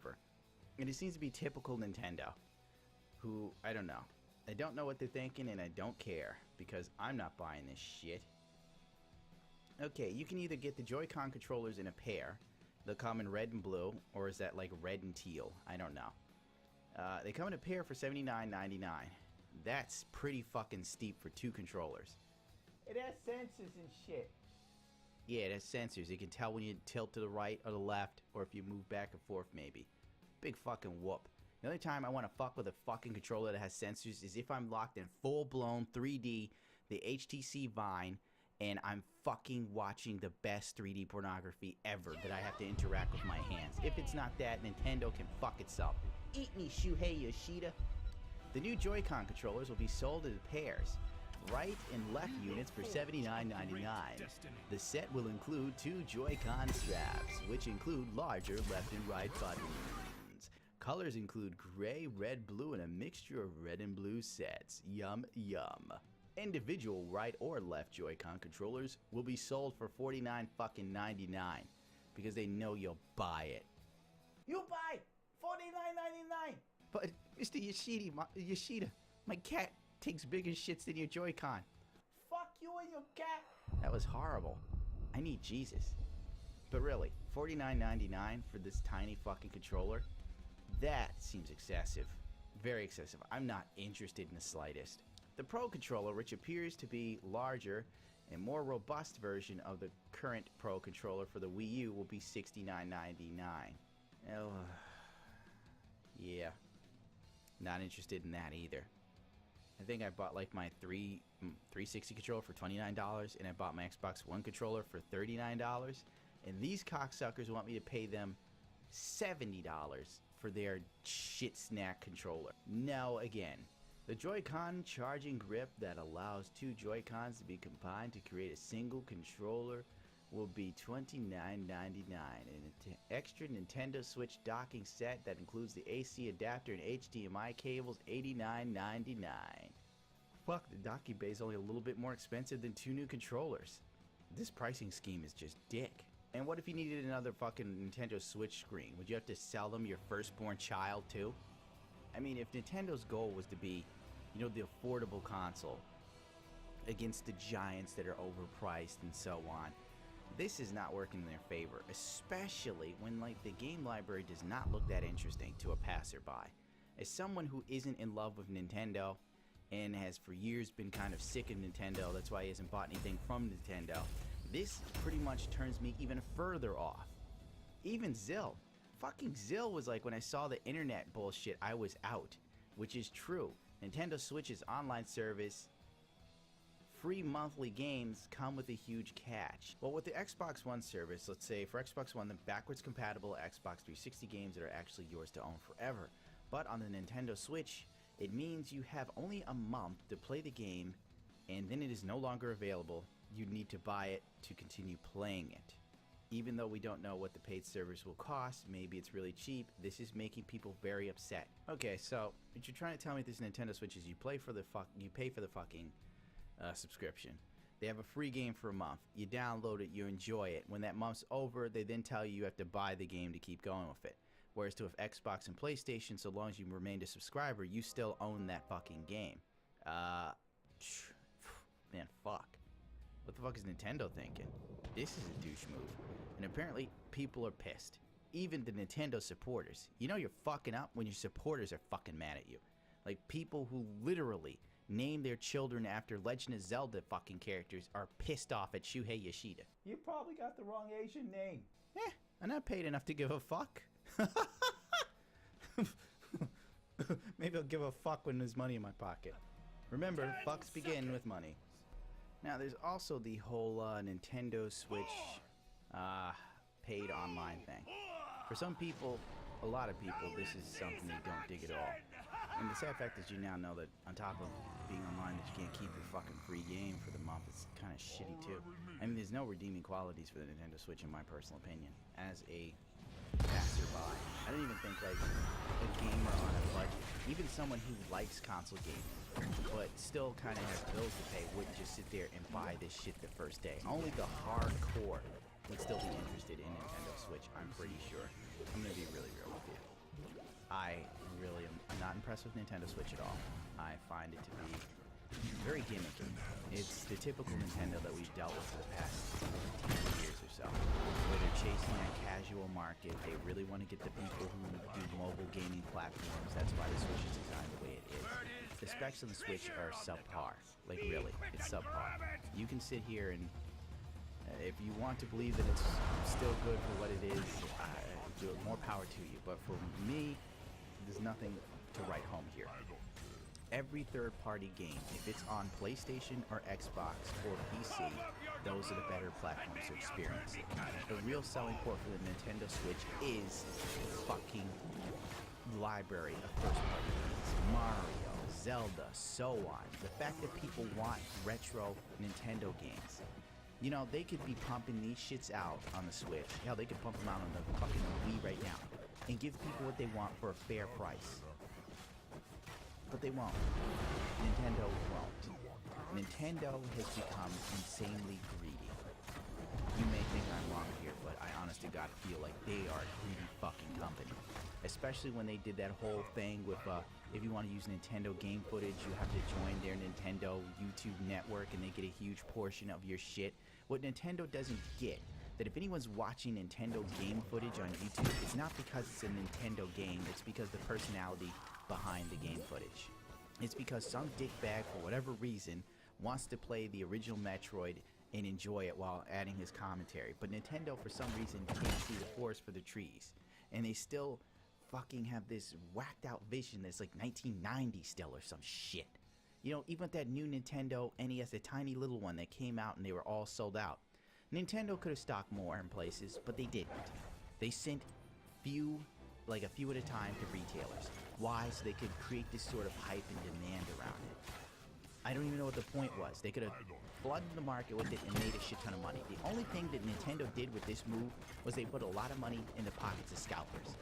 over. And it seems to be typical Nintendo, who, I don't know. I don't know what they're thinking, and I don't care, because I'm not buying this shit. Okay, you can either get the Joy-Con controllers in a pair. They'll come in red and blue, or is that like red and teal? I don't know. They come in a pair for $79.99. That's pretty fucking steep for 2 controllers. It has sensors and shit. Yeah, it has sensors. You can tell when you tilt to the right or the left, or if you move back and forth maybe. Big fucking whoop. The only time I want to fuck with a fucking controller that has sensors is if I'm locked in full-blown 3D, the HTC Vine, and I'm fucking watching the best 3D pornography ever that I have to interact with my hands. If it's not that, Nintendo can fuck itself. Eat me, Shuhei Yoshida. The new Joy-Con controllers will be sold in pairs, right and left units for $79.99. The set will include 2 Joy-Con straps, which include larger left and right buttons. Colors include gray, red, blue, and a mixture of red and blue sets. Yum, yum. Individual right or left Joy-Con controllers will be sold for $49.99 because they know you'll buy it. You buy $49.99. But Mr. Yoshida, my cat takes bigger shits than your Joy-Con. Fuck you and your cat. That was horrible. I need Jesus. But really, $49.99 for this tiny fucking controller? That seems excessive. Very excessive. I'm not interested in the slightest. The Pro controller, which appears to be larger and more robust version of the current Pro controller for the Wii U, will be $69.99. Oh, yeah. Not interested in that either. I think I bought like my 360 controller for $29, and I bought my Xbox One controller for $39, and these cocksuckers want me to pay them $70 for their shit snack controller. No, again. The Joy-Con charging grip that allows 2 Joy-Cons to be combined to create a single controller will be $29.99, and an extra Nintendo Switch docking set that includes the AC adapter and HDMI cables, $89.99. Fuck, the docking bay is only a little bit more expensive than 2 new controllers. This pricing scheme is just dick. And what if you needed another fucking Nintendo Switch screen? Would you have to sell them your firstborn child too? I mean, if Nintendo's goal was to be, you know, the affordable console against the giants that are overpriced and so on, this is not working in their favor, especially when, like, the game library does not look that interesting to a passerby. As someone who isn't in love with Nintendo and has for years been kind of sick of Nintendo, that's why he hasn't bought anything from Nintendo, this pretty much turns me even further off. Even Zill. Fucking Zill was like, when I saw the internet bullshit, I was out. Which is true. Nintendo Switch's online service, free monthly games come with a huge catch. Well, with the Xbox One service, let's say for Xbox One, the backwards compatible Xbox 360 games that are actually yours to own forever. But on the Nintendo Switch, it means you have only a month to play the game, and then it is no longer available. You need to buy it to continue playing it. Even though we don't know what the paid service will cost, maybe it's really cheap, this is making people very upset. Okay, so what you're trying to tell me with this Nintendo Switch is you pay for the fucking subscription. They have a free game for a month. You download it, you enjoy it. When that month's over, they then tell you have to buy the game to keep going with it. Whereas to with Xbox and PlayStation, so long as you remain a subscriber, you still own that fucking game. Man, fuck. What the fuck is Nintendo thinking? This is a douche move. And apparently, people are pissed. Even the Nintendo supporters. You know you're fucking up when your supporters are fucking mad at you. Like, people who literally name their children after Legend of Zelda fucking characters are pissed off at Shuhei Yoshida. You probably got the wrong Asian name. I'm not paid enough to give a fuck. Maybe I'll give a fuck when there's money in my pocket. Remember, fucks begin with money. Now, there's also the whole Nintendo Switch paid online thing. For some people, a lot of people, this is something they don't dig at all. And the sad fact is you now know that on top of being online that you can't keep your fucking free game for the month, it's kind of shitty too. I mean, there's no redeeming qualities for the Nintendo Switch in my personal opinion. As a passerby, I don't even think like a gamer on a budget, even someone who likes console gaming, but still kind of has bills to pay, wouldn't just sit there and buy this shit the first day. Only the hardcore would still be interested in Nintendo Switch, I'm pretty sure. I'm gonna be really real with you. not impressed with Nintendo Switch at all. I find it to be very gimmicky. It's the typical Nintendo that we've dealt with for the past 10 years or so, where they're chasing that casual market. They really want to get the people who do mobile gaming platforms. That's why the Switch is designed the way it is. The specs on the Switch are subpar. Like, really, it's subpar. You can sit here and, if you want to believe that it's still good for what it is, more power to you. But for me, there's nothing to write home here. Every third-party game, if it's on PlayStation or Xbox or PC, those are the better platforms to experience it. The real selling point for the Nintendo Switch is the fucking library of first-party games. Mario, Zelda, so on. The fact that people want retro Nintendo games. You know, they could be pumping these shits out on the Switch. Hell, they could pump them out on the fucking Wii right now and give people what they want for a fair price. But they won't. Nintendo won't. Nintendo has become insanely greedy. You may think I'm wrong here, but I honest to God feel like they are a greedy fucking company. Especially when they did that whole thing with, if you want to use Nintendo game footage, you have to join their Nintendo YouTube network and they get a huge portion of your shit. What Nintendo doesn't get, that if anyone's watching Nintendo game footage on YouTube, it's not because it's a Nintendo game, it's because the personality behind the game footage. It's because some dickbag, for whatever reason, wants to play the original Metroid and enjoy it while adding his commentary. But Nintendo, for some reason, can't see the forest for the trees. And they still fucking have this whacked out vision that's like 1990 still or some shit. You know, even with that new Nintendo NES, the tiny little one that came out and they were all sold out. Nintendo could have stocked more in places, but they didn't. They sent a few at a time to retailers. Why? So they could create this sort of hype and demand around it. I don't even know what the point was. They could have flooded the market with it and made a shit ton of money. The only thing that Nintendo did with this move was they put a lot of money in the pockets of scalpers.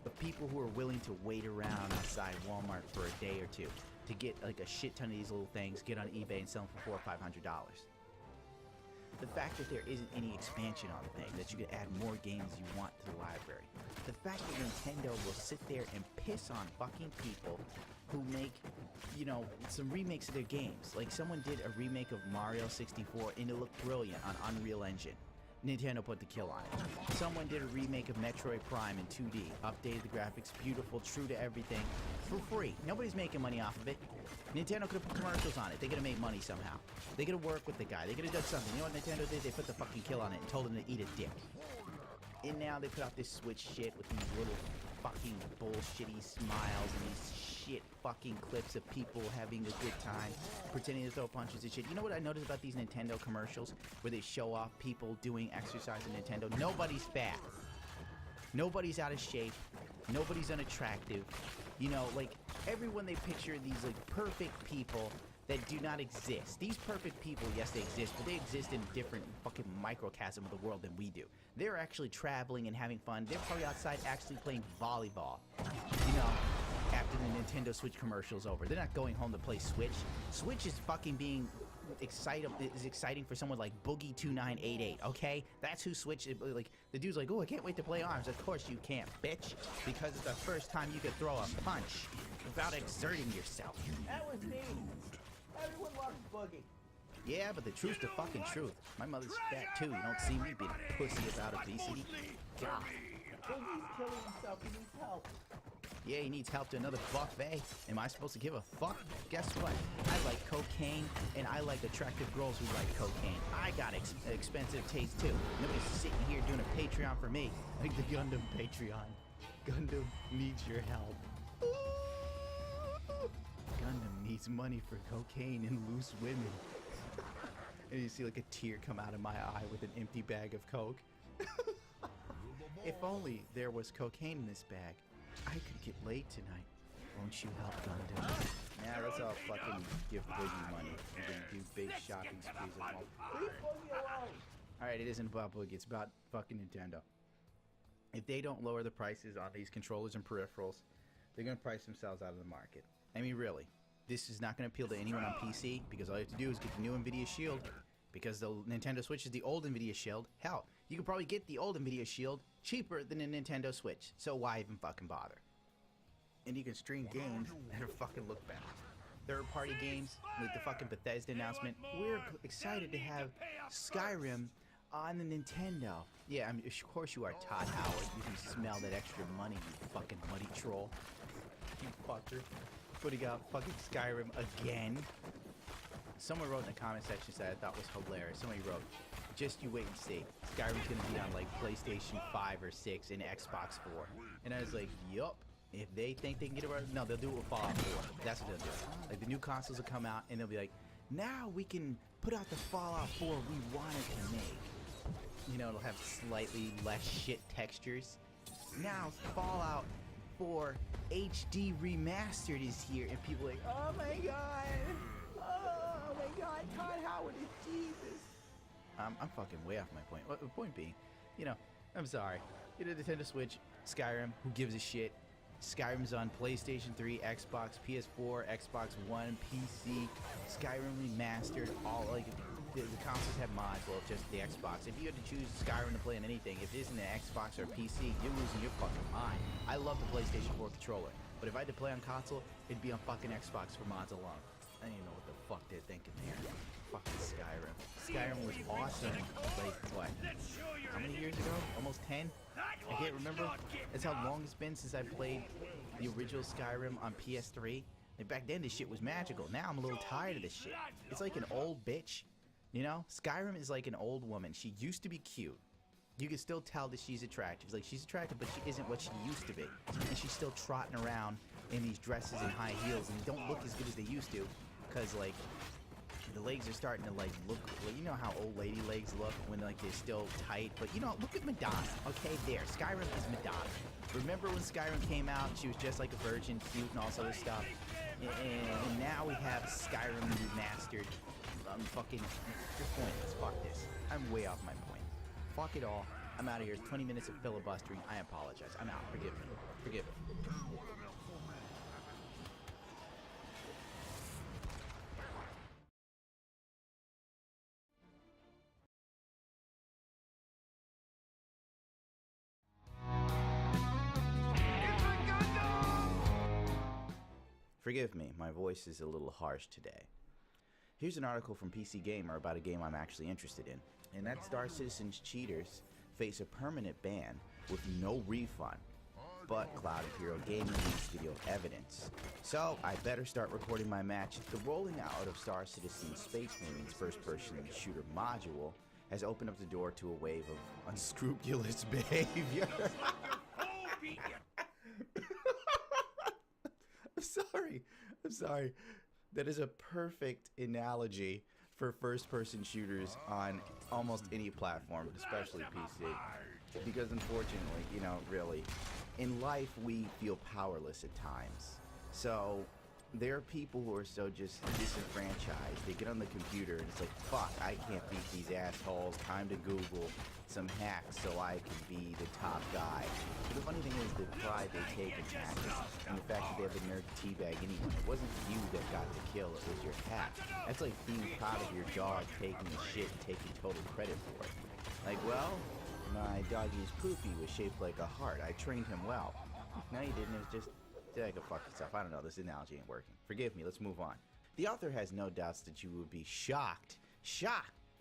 But people who are willing to wait around outside Walmart for a day or two to get like a shit ton of these little things, get on eBay and sell them for $400 or $500. The fact that there isn't any expansion on the thing, that you can add more games you want to the library. The fact that Nintendo will sit there and piss on fucking people who make, you know, some remakes of their games. Like someone did a remake of Mario 64 and it looked brilliant on Unreal Engine. Nintendo put the kill on it. Someone did a remake of Metroid Prime in 2D, updated the graphics, beautiful, true to everything, for free. Nobody's making money off of it. Nintendo could have put commercials on it. They could have made money somehow. They could have worked with the guy. They could have done something. You know what Nintendo did? They put the fucking kill on it and told him to eat a dick. And now they put out this Switch shit with these little fucking bullshitty smiles and these shit fucking clips of people having a good time, pretending to throw punches and shit. You know what I noticed about these Nintendo commercials where they show off people doing exercise in Nintendo? Nobody's fat. Nobody's out of shape. Nobody's unattractive. You know, like, everyone they picture these, like, perfect people that do not exist. These perfect people, yes, they exist, but they exist in a different fucking microcosm of the world than we do. They're actually traveling and having fun. They're probably outside actually playing volleyball, you know, after the Nintendo Switch commercial's over. They're not going home to play Switch. Switch is fucking being exciting for someone like Boogie2988, okay? That's who Switch is. Like, the dude's like, oh, I can't wait to play ARMS. Of course you can't, bitch, because it's the first time you could throw a punch without exerting yourself. That was me. Everyone loves Boogie. Yeah, but the truth's the fucking truth. My mother's fat too. You don't see me being a pussy about obesity. God. Boogie's killing himself. He needs help. Yeah, he needs help to another buffet. Am I supposed to give a fuck? Guess what? I like cocaine, and I like attractive girls who like cocaine. I got expensive taste too. Nobody's sitting here doing a Patreon for me. Like the Gundam Patreon. Gundam needs your help. Gundam needs money for cocaine and loose women. And you see like a tear come out of my eye with an empty bag of coke. If only there was cocaine in this bag, I could get laid tonight. Won't you help, Gundam? Nah, let's all fucking give Boogie money and then do big shopping sprees at home. Leave Boogie alone. Alright, it isn't about Boogie, it's about fucking Nintendo. If they don't lower the prices on these controllers and peripherals, they're gonna price themselves out of the market. I mean, really. This is not going to appeal to anyone on PC because all you have to do is get the new NVIDIA Shield because the Nintendo Switch is the old NVIDIA Shield. Hell, you can probably get the old NVIDIA Shield cheaper than a Nintendo Switch, so why even fucking bother? and you can stream games that are fucking look bad. Third-party games, like the fucking Bethesda announcement. We're excited to have Skyrim on the Nintendo. Yeah, I mean, of course you are, Todd Howard. You can smell that extra money, you fucking muddy troll. You fucker. Putting out fucking Skyrim again. Someone wrote in the comment section that I thought was hilarious. Somebody wrote, just you wait and see. Skyrim's gonna be on like PlayStation 5 or 6 and Xbox 4. And I was like, yup. If they think they can get it right, no, they'll do it with Fallout 4. That's what they'll do. Like the new consoles will come out and they'll be like, now we can put out the Fallout 4 we wanted to make. You know, it'll have slightly less shit textures. Now Fallout 4 HD Remastered is here, and people are like, oh my god, Todd Howard is Jesus. I'm fucking way off my point. Well, the point being, you know, I'm sorry. You know, Nintendo Switch, Skyrim, who gives a shit? Skyrim's on PlayStation 3, Xbox, PS4, Xbox One, PC, Skyrim Remastered, all like the consoles have mods, well just the Xbox. If you had to choose Skyrim to play on anything, if it isn't an Xbox or PC, you're losing your fucking mind. I love the PlayStation 4 controller, but if I had to play on console, it'd be on fucking Xbox for mods alone. I don't even know what the fuck they're thinking there. Fucking Skyrim. Skyrim was awesome, like, what? How many years ago? Almost 10? I can't remember. That's how long it's been since I played the original Skyrim on PS3. Like, back then, this shit was magical. Now I'm a little tired of this shit. It's like an old bitch, you know? Skyrim is like an old woman. She used to be cute. You can still tell that she's attractive. Like, she's attractive, but she isn't what she used to be. And she's still trotting around in these dresses and high heels, and they don't look as good as they used to, because, like, the legs are starting to like look, well, you know how old lady legs look when like they're still tight, but you know, look at Madonna. Okay, there, Skyrim is Madonna. Remember when Skyrim came out, she was just like a virgin, cute and all sort of stuff, and now we have Skyrim remastered. I'm fucking, you're pointless, fuck this. I'm way off my point. Fuck it all, I'm out of here. It's 20 minutes of filibustering. I apologize, I'm out, forgive me, forgive me. Forgive me, my voice is a little harsh today. Here's an article from PC Gamer about a game I'm actually interested in, and that's Star Citizen's cheaters face a permanent ban with no refund, but Cloud Imperial Gaming needs video evidence. So I better start recording my match. The rolling out of Star Citizen Space Marine's first-person shooter module has opened up the door to a wave of unscrupulous behavior. I'm sorry. That is a perfect analogy for first-person shooters on almost any platform, especially PC. Because unfortunately, you know, really, in life we feel powerless at times. So there are people who are so just disenfranchised. They get on the computer and it's like, fuck, I can't beat these assholes. Time to Google some hacks so I can be the top guy. But the funny thing is the pride they take in hacks and the fact that they have the nerve to teabag anyone. It wasn't you that got the kill, it was your hack. That's like being proud of your dog taking the shit and taking total credit for it. Like, well, my doggy's poopy was shaped like a heart. I trained him well. No, you didn't. It was just... I go fuck yourself. I don't know. This analogy ain't working. Forgive me. Let's move on. The author has no doubts that you would be shocked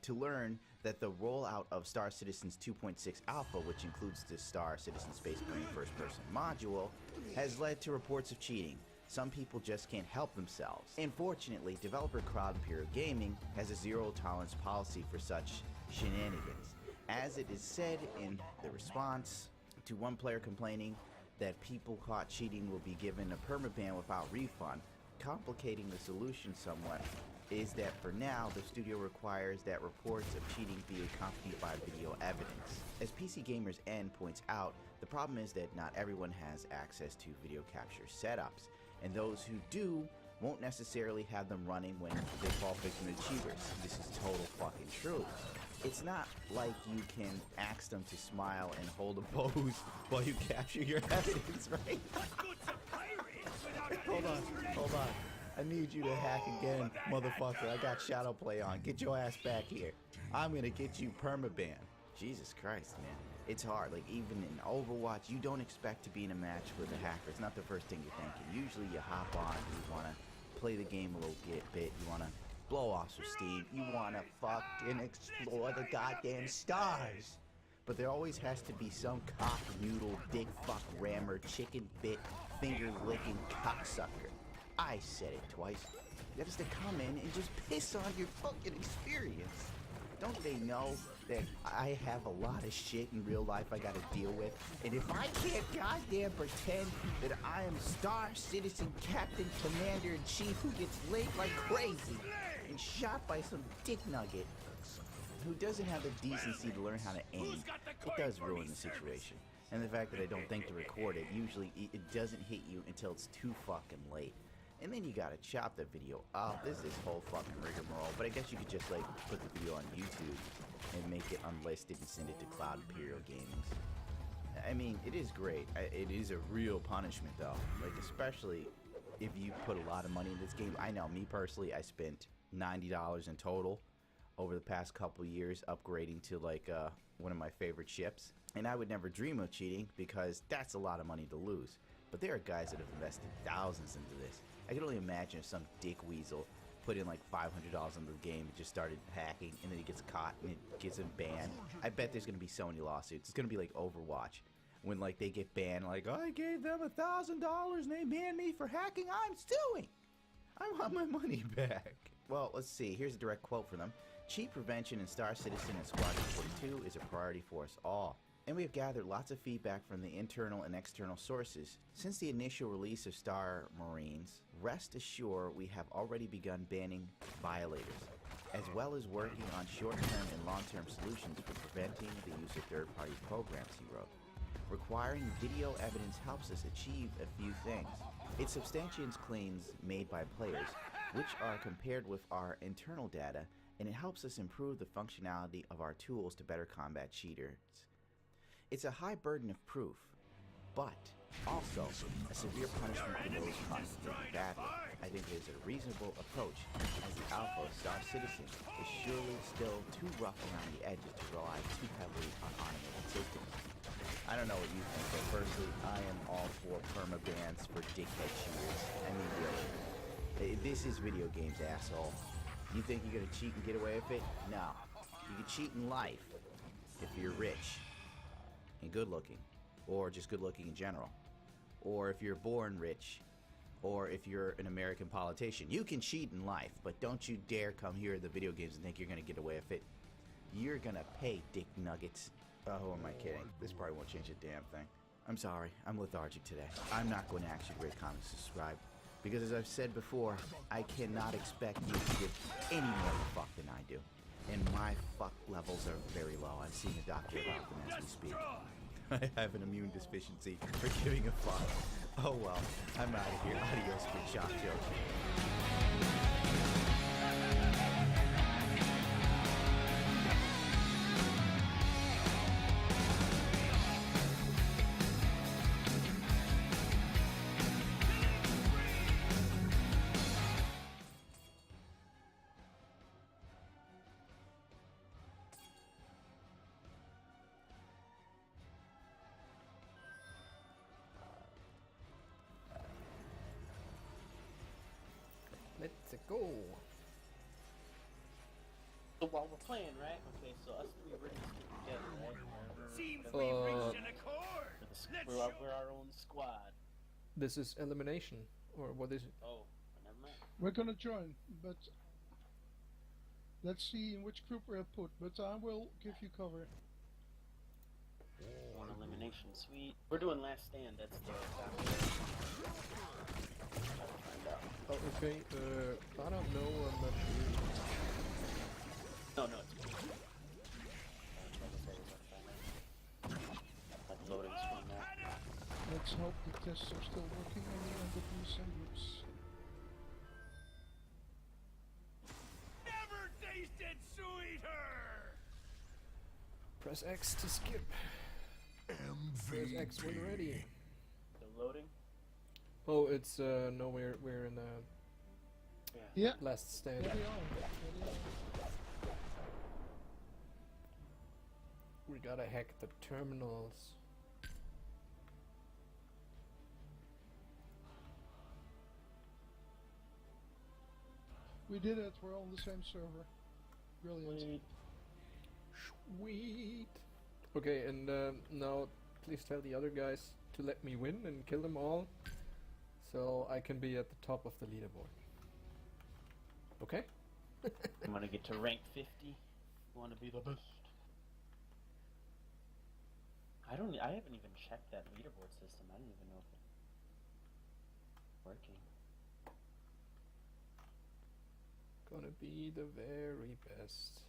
to learn that the rollout of Star Citizen's 2.6 Alpha, which includes the Star Citizen Space Marine first-person module, has led to reports of cheating. Some people just can't help themselves. Unfortunately, developer Cloud Imperial Gaming has a zero-tolerance policy for such shenanigans. As it is said in the response to one player complaining that people caught cheating will be given a permaban without refund, complicating the solution somewhat is that for now, the studio requires that reports of cheating be accompanied by video evidence. As PC Gamer's N points out, the problem is that not everyone has access to video capture setups, and those who do won't necessarily have them running when they fall victim to cheaters. This is total fucking true. It's not like you can ask them to smile and hold a pose while you capture your evidence, right? Hold on. I need you to hack again, motherfucker. I got shadow play on. Get your ass back here. I'm gonna get you permaban. Jesus Christ, man. It's hard. Like, even in Overwatch, you don't expect to be in a match with a hacker. It's not the first thing you're thinking. Usually you hop on, you want to play the game a little bit, you want to blow off some steam, you want to fucking explore the goddamn stars. But there always has to be some cock noodle, dick fuck rammer, chicken bit, finger licking cocksucker. I said it twice. That is to come in and just piss on your fucking experience. Don't they know that I have a lot of shit in real life I gotta deal with? And if I can't goddamn pretend that I am Star Citizen Captain Commander-in-Chief who gets laid like crazy and shot by some dick nugget who doesn't have the decency to learn how to aim, it does ruin the situation. And the fact that I don't think to record it, usually it doesn't hit you until it's too fucking late. And then you gotta chop the video up. This is whole fucking rigmarole. But I guess you could just like put the video on YouTube and make it unlisted and send it to Cloud Imperial Gaming. I mean, it is great. It is a real punishment though. Like, especially if you put a lot of money in this game. I know, me personally, I spent $90 in total over the past couple years upgrading to like one of my favorite ships. And I would never dream of cheating because that's a lot of money to lose. But there are guys that have invested thousands into this. I can only imagine if some dick weasel put in like $500 into the game and just started hacking, and then he gets caught and it gets him banned. I bet there's gonna be so many lawsuits. It's gonna be like Overwatch, when like they get banned, like, I gave them $1,000 and they banned me for hacking. I'm suing. I want my money back. Well, let's see. Here's a direct quote from them. Cheat prevention in Star Citizen and Squadron 42 is a priority for us all. And we have gathered lots of feedback from the internal and external sources. Since the initial release of Star Marines, rest assured we have already begun banning violators, as well as working on short-term and long-term solutions for preventing the use of third-party programs, he wrote. Requiring video evidence helps us achieve a few things. It substantiates claims made by players, which are compared with our internal data, and it helps us improve the functionality of our tools to better combat cheaters. It's a high burden of proof, but also a severe punishment for those caught doing badly. I think it is a reasonable approach, as the alpha of Star Citizen is surely still too rough around the edges to rely too heavily on automated systems. I don't know what you think, but personally, I am all for permabans for dickhead shooters. I mean, really. This is video games, asshole. You think you're gonna cheat and get away with it? No. You can cheat in life if you're rich and good looking, or just good looking in general, or if you're born rich, or if you're an American politician. You can cheat in life, but don't you dare come here to the video games and think you're gonna get away with it. You're gonna pay, dick nuggets. Oh, who am I kidding? This probably won't change a damn thing. I'm sorry, I'm lethargic today. I'm not going to actually rate, comment, subscribe, because as I've said before, I cannot expect you to give any more of a fuck than I do. And my fuck levels are very low. I've seen a doctor about them as we speak. I have an immune deficiency for giving a fuck. Oh well, I'm out of here. Adios, good shot, Joe. Let's go. So while we're playing, right? Okay, so us three we're gonna stick together, right? Seems we reached an accord. We're our own squad. This is elimination, or what is it? Oh, never mind. We're gonna join, but let's see in which group we're put. But I will give you cover. One elimination, sweet. We're doing last stand. That's the. Oh, okay. I don't know. I'm not sure. No, it's good. Like loading screen now. Let's hope the tests are still working on the end of these groups. Never tasted sweeter. Press X to skip. Press X when ready. The loading. Oh, it's no, we're in the Yeah. last stand. There they are. We gotta hack the terminals. We did it. We're on the same server. Brilliant. Sweet. Sweet. Okay, and now please tell the other guys to let me win and kill them all, so I can be at the top of the leaderboard. Okay? I'm gonna get to rank 50. Want to be the best. I haven't even checked that leaderboard system. I don't even know if it's working. Gonna be the very best,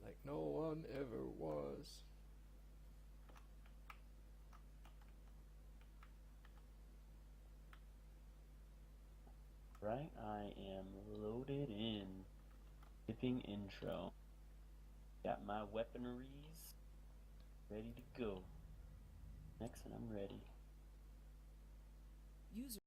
like no one ever was. Right, I am loaded in. Skipping intro. Got my weaponries ready to go. Next, and I'm ready.